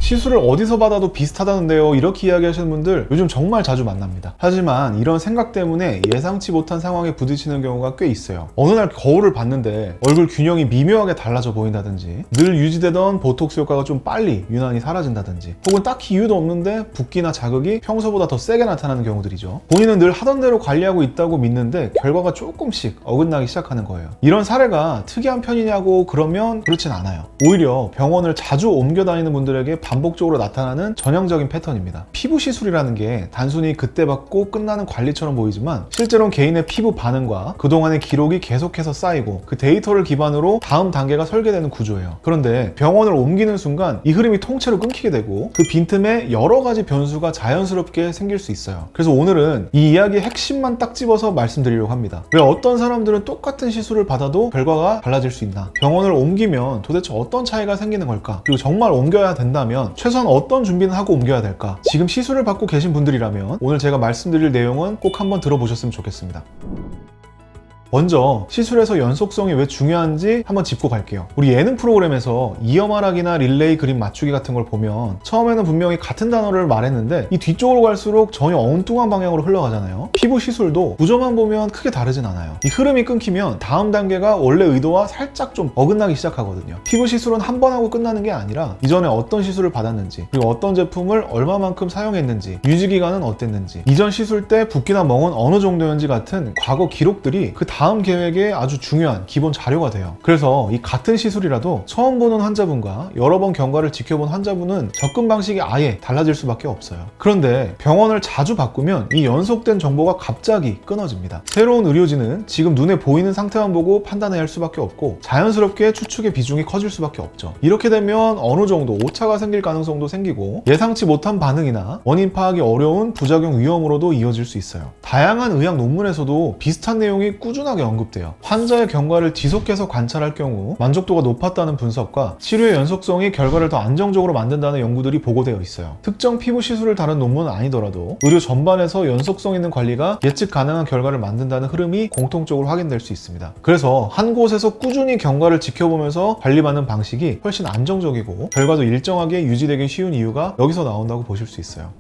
시술을 어디서 받아도 비슷하다는데요, 이렇게 이야기하시는 분들 요즘 정말 자주 만납니다. 하지만 이런 생각 때문에 예상치 못한 상황에 부딪히는 경우가 꽤 있어요. 어느 날 거울을 봤는데 얼굴 균형이 미묘하게 달라져 보인다든지, 늘 유지되던 보톡스 효과가 좀 빨리 유난히 사라진다든지, 혹은 딱히 이유도 없는데 붓기나 자극이 평소보다 더 세게 나타나는 경우들이죠. 본인은 늘 하던 대로 관리하고 있다고 믿는데 결과가 조금씩 어긋나기 시작하는 거예요. 이런 사례가 특이한 편이냐고 그러면 그렇진 않아요. 오히려 병원을 자주 옮겨 다니는 분들에게 반복적으로 나타나는 전형적인 패턴입니다. 피부 시술이라는 게 단순히 그때 받고 끝나는 관리처럼 보이지만 실제로는 개인의 피부 반응과 그동안의 기록이 계속해서 쌓이고 그 데이터를 기반으로 다음 단계가 설계되는 구조예요. 그런데 병원을 옮기는 순간 이 흐름이 통째로 끊기게 되고 그 빈틈에 여러 가지 변수가 자연스럽게 생길 수 있어요. 그래서 오늘은 이 이야기의 핵심만 딱 집어서 말씀드리려고 합니다. 왜 어떤 사람들은 똑같은 시술을 받아도 결과가 달라질 수 있나? 병원을 옮기면 도대체 어떤 차이가 생기는 걸까? 그리고 정말 옮겨야 된다면 최소한 어떤 준비는 하고 옮겨야 될까? 지금 시술을 받고 계신 분들이라면 오늘 제가 말씀드릴 내용은 꼭 한번 들어보셨으면 좋겠습니다. 먼저 시술에서 연속성이 왜 중요한지 한번 짚고 갈게요. 우리 예능 프로그램에서 이어말하기나 릴레이 그림 맞추기 같은 걸 보면 처음에는 분명히 같은 단어를 말했는데 이 뒤쪽으로 갈수록 전혀 엉뚱한 방향으로 흘러가잖아요. 피부 시술도 구조만 보면 크게 다르진 않아요. 이 흐름이 끊기면 다음 단계가 원래 의도와 살짝 좀 어긋나기 시작하거든요. 피부 시술은 한 번 하고 끝나는 게 아니라 이전에 어떤 시술을 받았는지, 그리고 어떤 제품을 얼마만큼 사용했는지, 유지기간은 어땠는지, 이전 시술 때 붓기나 멍은 어느 정도였는지 같은 과거 기록들이 그 다음 계획에 아주 중요한 기본 자료가 돼요. 그래서 이 같은 시술이라도 처음 보는 환자분과 여러 번 경과를 지켜본 환자분은 접근 방식이 아예 달라질 수밖에 없어요. 그런데 병원을 자주 바꾸면 이 연속된 정보가 갑자기 끊어집니다. 새로운 의료진은 지금 눈에 보이는 상태만 보고 판단해야 할 수밖에 없고 자연스럽게 추측의 비중이 커질 수밖에 없죠. 이렇게 되면 어느 정도 오차가 생길 가능성도 생기고 예상치 못한 반응이나 원인 파악이 어려운 부작용 위험으로도 이어질 수 있어요. 다양한 의학 논문에서도 비슷한 내용이 꾸준하게 언급돼요. 환자의 경과를 지속해서 관찰할 경우 만족도가 높았다는 분석과 치료의 연속성이 결과를 더 안정적으로 만든다는 연구들이 보고되어 있어요. 특정 피부 시술을 다룬 논문은 아니더라도 의료 전반에서 연속성 있는 관리가 예측 가능한 결과를 만든다는 흐름이 공통적으로 확인될 수 있습니다. 그래서 한 곳에서 꾸준히 경과를 지켜보면서 관리받는 방식이 훨씬 안정적이고 결과도 일정하게 유지되기 쉬운 이유가 여기서 나온다고 보실 수 있어요.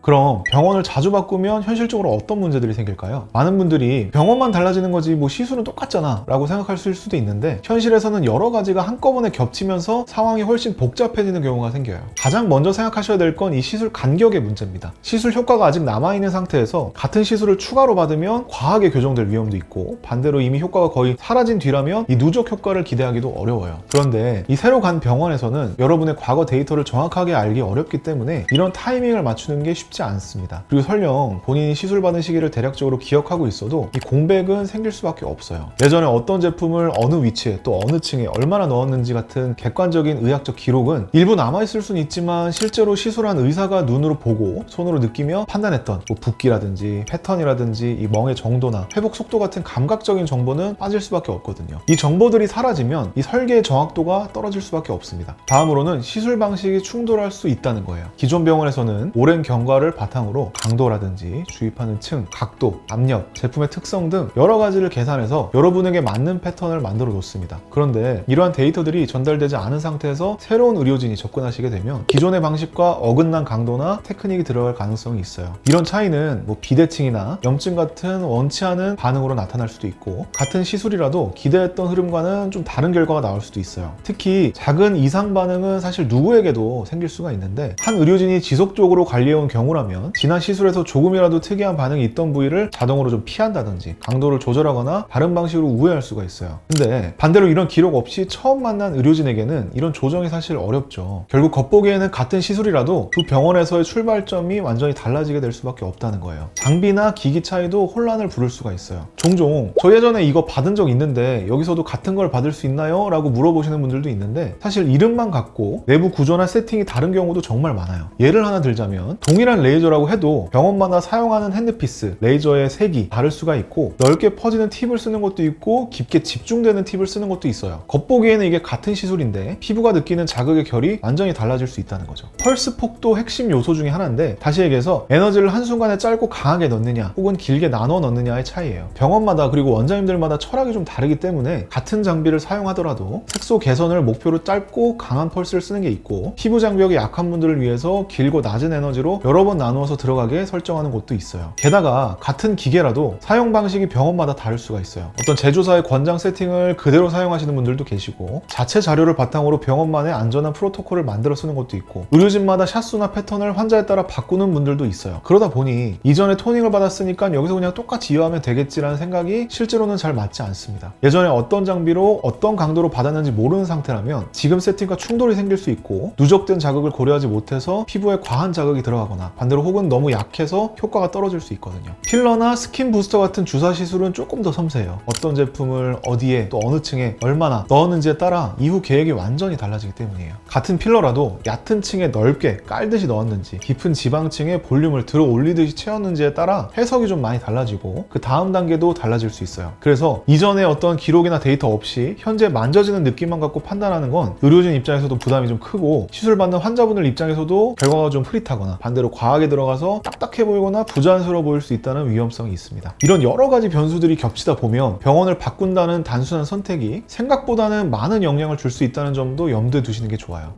그럼 병원을 자주 바꾸면 현실적으로 어떤 문제들이 생길까요? 많은 분들이 병원만 달라지는 거지 뭐 시술은 똑같잖아 라고 생각하실 수도 있는데 현실에서는 여러 가지가 한꺼번에 겹치면서 상황이 훨씬 복잡해지는 경우가 생겨요. 가장 먼저 생각하셔야 될 건 이 시술 간격의 문제입니다. 시술 효과가 아직 남아있는 상태에서 같은 시술을 추가로 받으면 과하게 교정될 위험도 있고, 반대로 이미 효과가 거의 사라진 뒤라면 이 누적 효과를 기대하기도 어려워요. 그런데 이 새로 간 병원에서는 여러분의 과거 데이터를 정확하게 알기 어렵기 때문에 이런 타이밍을 맞추는 게 쉽지 않습니다. 그리고 설령 본인이 시술 받은 시기를 대략적으로 기억하고 있어도 이 공백은 생길 수밖에 없어요. 예전에 어떤 제품을 어느 위치에 또 어느 층에 얼마나 넣었는지 같은 객관적인 의학적 기록은 일부 남아있을 수는 있지만 실제로 시술한 의사가 눈으로 보고 손으로 느끼며 판단했던 뭐 붓기라든지 패턴이라든지 이 멍의 정도나 회복 속도 같은 감각적인 정보는 빠질 수밖에 없거든요. 이 정보들이 사라지면 이 설계의 정확도가 떨어질 수밖에 없습니다. 다음으로는 시술 방식이 충돌할 수 있다는 거예요. 기존 병원에서는 오랜 경과를 바탕으로 강도라든지 주입하는 층, 각도, 압력, 제품의 특성 등 여러 가지를 계산해서 여러분에게 맞는 패턴을 만들어 놓습니다. 그런데 이러한 데이터들이 전달되지 않은 상태에서 새로운 의료진이 접근하시게 되면 기존의 방식과 어긋난 강도나 테크닉이 들어갈 가능성이 있어요. 이런 차이는 뭐 비대칭이나 염증 같은 원치 않은 반응으로 나타날 수도 있고, 같은 시술이라도 기대했던 흐름과는 좀 다른 결과가 나올 수도 있어요. 특히 작은 이상 반응은 사실 누구에게도 생길 수가 있는데 한 의료진이 지속적으로 관리해온 경우라면 지난 시술에서 조금이라도 특이한 반응이 있던 부위를 자동으로 좀 피한다든지 강도를 조절하거나 다른 방식으로 우회할 수가 있어요. 근데 반대로 이런 기록 없이 처음 만난 의료진에게는 이런 조정이 사실 어렵죠. 결국 겉보기에는 같은 시술이라도 두 병원에서의 출발점이 완전히 달라지게 될 수밖에 없다는 거예요. 장비나 기기 차이도 혼란을 부를 수가 있어요. 종종 저 예전에 이거 받은 적 있는데 여기서도 같은 걸 받을 수 있나요? 라고 물어보시는 분들도 있는데 사실 이름만 같고 내부 구조나 세팅이 다른 경우도 정말 많아요. 예를 하나 들자면 동일한 레이저라고 해도 병원마다 사용하는 핸드피스, 레이저의 색이 다를 수가 있고 넓게 퍼지는 팁을 쓰는 것도 있고 깊게 집중되는 팁을 쓰는 것도 있어요. 겉보기에는 이게 같은 시술인데 피부가 느끼는 자극의 결이 완전히 달라질 수 있다는 거죠. 펄스 폭도 핵심 요소 중에 하나인데, 다시 얘기해서 에너지를 한순간에 짧고 강하게 넣느냐 혹은 길게 나눠 넣느냐의 차이예요. 병원마다 그리고 원장님들마다 철학이 좀 다르기 때문에 같은 장비를 사용하더라도 색소 개선을 목표로 짧고 강한 펄스를 쓰는 게 있고, 피부 장벽이 약한 분들을 위해서 길고 낮은 에너지로 여러 번 나누어서 들어가게 설정하는 곳도 있어요. 게다가 같은 기계라도 사용 방식이 병원마다 다를 수가 있어요. 어떤 제조사의 권장 세팅을 그대로 사용하시는 분들도 계시고, 자체 자료를 바탕으로 병원만의 안전한 프로토콜을 만들어 쓰는 것도 있고, 의료진마다 샷수나 패턴을 환자에 따라 바꾸는 분들도 있어요. 그러다 보니 이전에 토닝을 받았으니까 여기서 그냥 똑같이 이어하면 되겠지라는 생각이 실제로는 잘 맞지 않습니다. 예전에 어떤 장비로 어떤 강도로 받았는지 모르는 상태라면 지금 세팅과 충돌이 생길 수 있고, 누적된 자극을 고려하지 못해서 피부에 과한 자극이 들어가거나 반대로 혹은 너무 약해서 효과가 떨어질 수 있거든요. 필러나 스킨 부스터 같은 주사 시술은 조금 더 섬세해요. 어떤 제품을 어디에 또 어느 층에 얼마나 넣었는지에 따라 이후 계획이 완전히 달라지기 때문이에요. 같은 필러라도 얕은 층에 넓게 깔듯이 넣었는지 깊은 지방층에 볼륨을 들어 올리듯이 채웠는지에 따라 해석이 좀 많이 달라지고 그 다음 단계도 달라질 수 있어요. 그래서 이전에 어떤 기록이나 데이터 없이 현재 만져지는 느낌만 갖고 판단하는 건 의료진 입장에서도 부담이 좀 크고, 시술받는 환자분들 입장에서도 결과가 좀 흐릿하거나 반대로 과하게 들어가서 딱딱해 보이거나 부자연스러워 보일 수 있다는 위험성이 있습니다. 이런 여러 가지 변수들이 겹치다 보면 병원을 바꾼다는 단순한 선택이 생각보다는 많은 영향을 줄 수 있다는 점도 염두에 두시는 게 좋아요.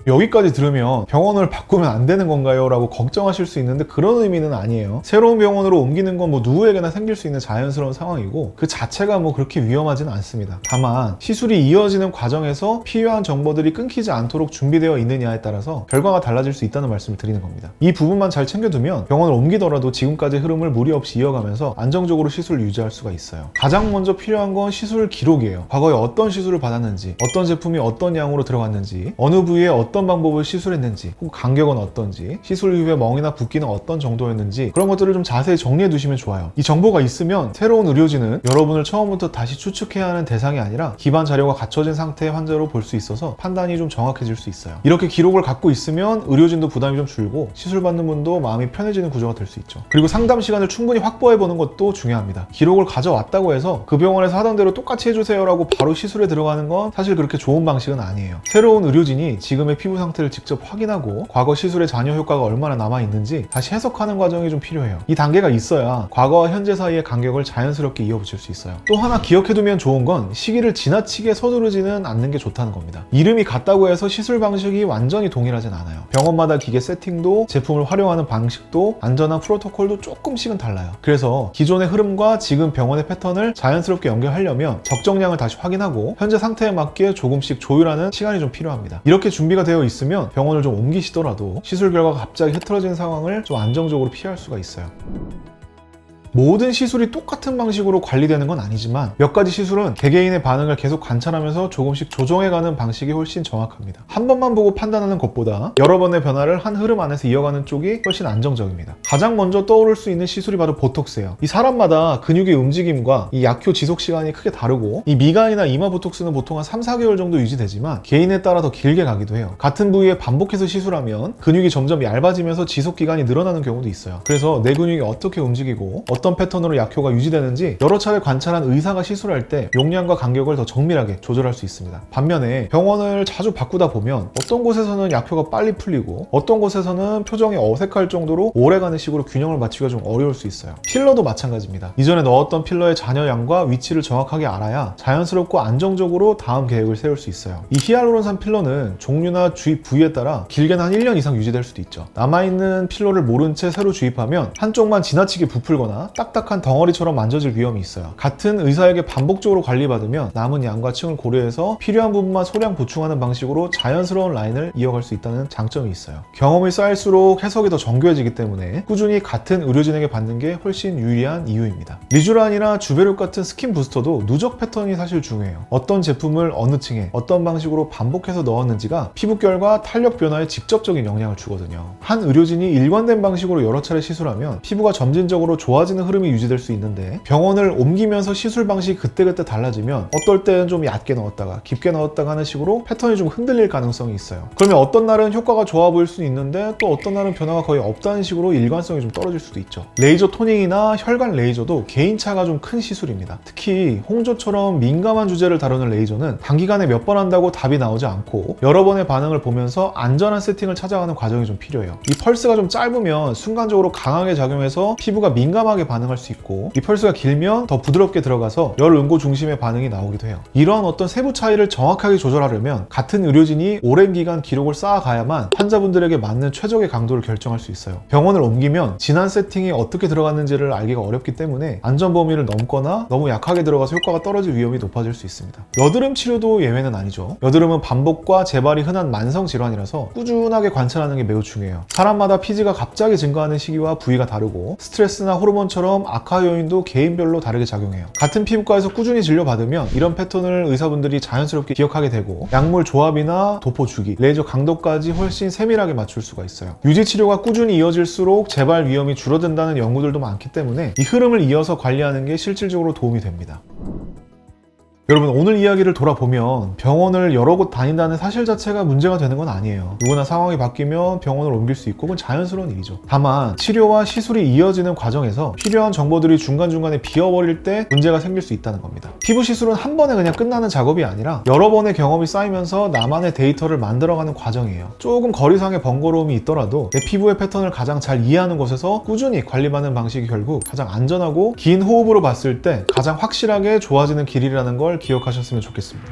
여기까지 들으면 병원을 바꾸면 안 되는 건가요? 라고 걱정하실 수 있는데 그런 의미는 아니에요. 새로운 병원으로 옮기는 건 뭐 누구에게나 생길 수 있는 자연스러운 상황이고 그 자체가 뭐 그렇게 위험하지는 않습니다. 다만 시술이 이어지는 과정에서 필요한 정보들이 끊기지 않도록 준비되어 있느냐에 따라서 결과가 달라질 수 있다는 말씀을 드리는 겁니다. 이 부분만 잘 챙겨두면 병원을 옮기더라도 지금까지의 흐름을 무리 없이 이어가면서 안정적으로 시술을 유지할 수가 있어요. 가장 먼저 필요한 건 시술 기록이에요. 과거에 어떤 시술을 받았는지, 어떤 제품이 어떤 양으로 들어갔는지, 어느 부위에 어떤 방법을 시술했는지, 혹은 간격은 어떤지, 시술 이후에 멍이나 붓기는 어떤 정도였는지, 그런 것들을 좀 자세히 정리해 두시면 좋아요. 이 정보가 있으면 새로운 의료진은 여러분을 처음부터 다시 추측해야 하는 대상이 아니라 기반 자료가 갖춰진 상태의 환자로 볼 수 있어서 판단이 좀 정확해질 수 있어요. 이렇게 기록을 갖고 있으면 의료진도 부담이 좀 줄고 시술 받는 분도 마음이 편해지는 구조가 될 수 있죠. 그리고 상담 시간을 충분히 확보해 보는 것도 중요합니다. 기록을 가져왔다고 해서 그 병원에서 하던 대로 똑같이 해주세요 라고 바로 시술에 들어가는 건 사실 그렇게 좋은 방식은 아니에요. 새로운 의료진이 지금의 피부 상태를 직접 확인하고 과거 시술의 잔여 효과가 얼마나 남아있는지 다시 해석하는 과정이 좀 필요해요. 이 단계가 있어야 과거와 현재 사이의 간격을 자연스럽게 이어붙일 수 있어요. 또 하나 기억해두면 좋은 건 시기를 지나치게 서두르지는 않는 게 좋다는 겁니다. 이름이 같다고 해서 시술 방식이 완전히 동일하진 않아요. 병원마다 기계 세팅도, 제품을 활용하는 방식도, 안전한 프로토콜도 조금씩은 달라요. 그래서 기존의 흐름과 지금 병원의 패턴을 자연스럽게 연결하려면 적정량을 다시 확인하고 현재 상태에 맞게 조금씩 조율하는 시간이 좀 필요합니다. 이렇게 준비가 되어 있으면 병원을 좀 옮기시더라도 시술 결과가 갑자기 흐트러지는 상황을 좀 안정적으로 피할 수가 있어요. 모든 시술이 똑같은 방식으로 관리되는 건 아니지만 몇 가지 시술은 개개인의 반응을 계속 관찰하면서 조금씩 조정해가는 방식이 훨씬 정확합니다. 한 번만 보고 판단하는 것보다 여러 번의 변화를 한 흐름 안에서 이어가는 쪽이 훨씬 안정적입니다. 가장 먼저 떠오를 수 있는 시술이 바로 보톡스예요. 이 사람마다 근육의 움직임과 이 약효 지속 시간이 크게 다르고, 이 미간이나 이마 보톡스는 보통 한 3-4개월 정도 유지되지만 개인에 따라 더 길게 가기도 해요. 같은 부위에 반복해서 시술하면 근육이 점점 얇아지면서 지속 기간이 늘어나는 경우도 있어요. 그래서 내 근육이 어떻게 움직이고 어떤 패턴으로 약효가 유지되는지 여러 차례 관찰한 의사가 시술할 때 용량과 간격을 더 정밀하게 조절할 수 있습니다. 반면에 병원을 자주 바꾸다 보면 어떤 곳에서는 약효가 빨리 풀리고 어떤 곳에서는 표정이 어색할 정도로 오래가는 식으로 균형을 맞추기가 좀 어려울 수 있어요. 필러도 마찬가지입니다. 이전에 넣었던 필러의 잔여량과 위치를 정확하게 알아야 자연스럽고 안정적으로 다음 계획을 세울 수 있어요. 이 히알루론산 필러는 종류나 주입 부위에 따라 길게는 한 1년 이상 유지될 수도 있죠. 남아있는 필러를 모른 채 새로 주입하면 한쪽만 지나치게 부풀거나 딱딱한 덩어리처럼 만져질 위험이 있어요. 같은 의사에게 반복적으로 관리받으면 남은 양과 층을 고려해서 필요한 부분만 소량 보충하는 방식으로 자연스러운 라인을 이어갈 수 있다는 장점이 있어요. 경험이 쌓일수록 해석이 더 정교해지기 때문에 꾸준히 같은 의료진에게 받는 게 훨씬 유리한 이유입니다. 리쥬란이나 주베룩 같은 스킨 부스터도 누적 패턴이 사실 중요해요. 어떤 제품을 어느 층에 어떤 방식으로 반복해서 넣었는지가 피부결과 탄력 변화에 직접적인 영향을 주거든요. 한 의료진이 일관된 방식으로 여러 차례 시술하면 피부가 점진적으로 좋아지는 좋아지는 흐름이 유지될 수 있는데 병원을 옮기면서 시술 방식이 그때그때 달라지면 어떨 때는 좀 얕게 넣었다가 깊게 넣었다가 하는 식으로 패턴이 좀 흔들릴 가능성이 있어요. 그러면 어떤 날은 효과가 좋아 보일 수 있는데 또 어떤 날은 변화가 거의 없다는 식으로 일관성이 좀 떨어질 수도 있죠. 레이저 토닝이나 혈관 레이저도 개인차가 좀 큰 시술입니다. 특히 홍조처럼 민감한 주제를 다루는 레이저는 단기간에 몇 번 한다고 답이 나오지 않고 여러 번의 반응을 보면서 안전한 세팅을 찾아가는 과정이 좀 필요해요. 이 펄스가 좀 짧으면 순간적으로 강하게 작용해서 피부가 민감하게 반응할 수 있고, 이 펄스가 길면 더 부드럽게 들어가서 열 응고 중심의 반응이 나오기도 해요. 이러한 어떤 세부 차이를 정확하게 조절하려면 같은 의료진이 오랜 기간 기록을 쌓아가야만 환자분들에게 맞는 최적의 강도를 결정할 수 있어요. 병원을 옮기면 지난 세팅이 어떻게 들어갔는지를 알기가 어렵기 때문에 안전 범위를 넘거나 너무 약하게 들어가서 효과가 떨어질 위험이 높아질 수 있습니다. 여드름 치료도 예외는 아니죠. 여드름은 반복과 재발이 흔한 만성 질환이라서 꾸준하게 관찰하는 게 매우 중요해요. 사람마다 피지가 갑자기 증가하는 시기와 부위가 다르고 스트레스나 호르몬처럼 악화 요인도 개인별로 다르게 작용해요. 같은 피부과에서 꾸준히 진료받으면 이런 패턴을 의사분들이 자연스럽게 기억하게 되고 약물 조합이나 도포 주기, 레이저 강도까지 훨씬 세밀하게 맞출 수가 있어요. 유지 치료가 꾸준히 이어질수록 재발 위험이 줄어든다는 연구들도 많기 때문에 이 흐름을 이어서 관리하는 게 실질적으로 도움이 됩니다. 여러분, 오늘 이야기를 돌아보면 병원을 여러 곳 다닌다는 사실 자체가 문제가 되는 건 아니에요. 누구나 상황이 바뀌면 병원을 옮길 수 있고 그건 자연스러운 일이죠. 다만 치료와 시술이 이어지는 과정에서 필요한 정보들이 중간중간에 비어버릴 때 문제가 생길 수 있다는 겁니다. 피부 시술은 한 번에 그냥 끝나는 작업이 아니라 여러 번의 경험이 쌓이면서 나만의 데이터를 만들어가는 과정이에요. 조금 거리상의 번거로움이 있더라도 내 피부의 패턴을 가장 잘 이해하는 곳에서 꾸준히 관리받는 방식이 결국 가장 안전하고 긴 호흡으로 봤을 때 가장 확실하게 좋아지는 길이라는 걸 기억하셨으면 좋겠습니다.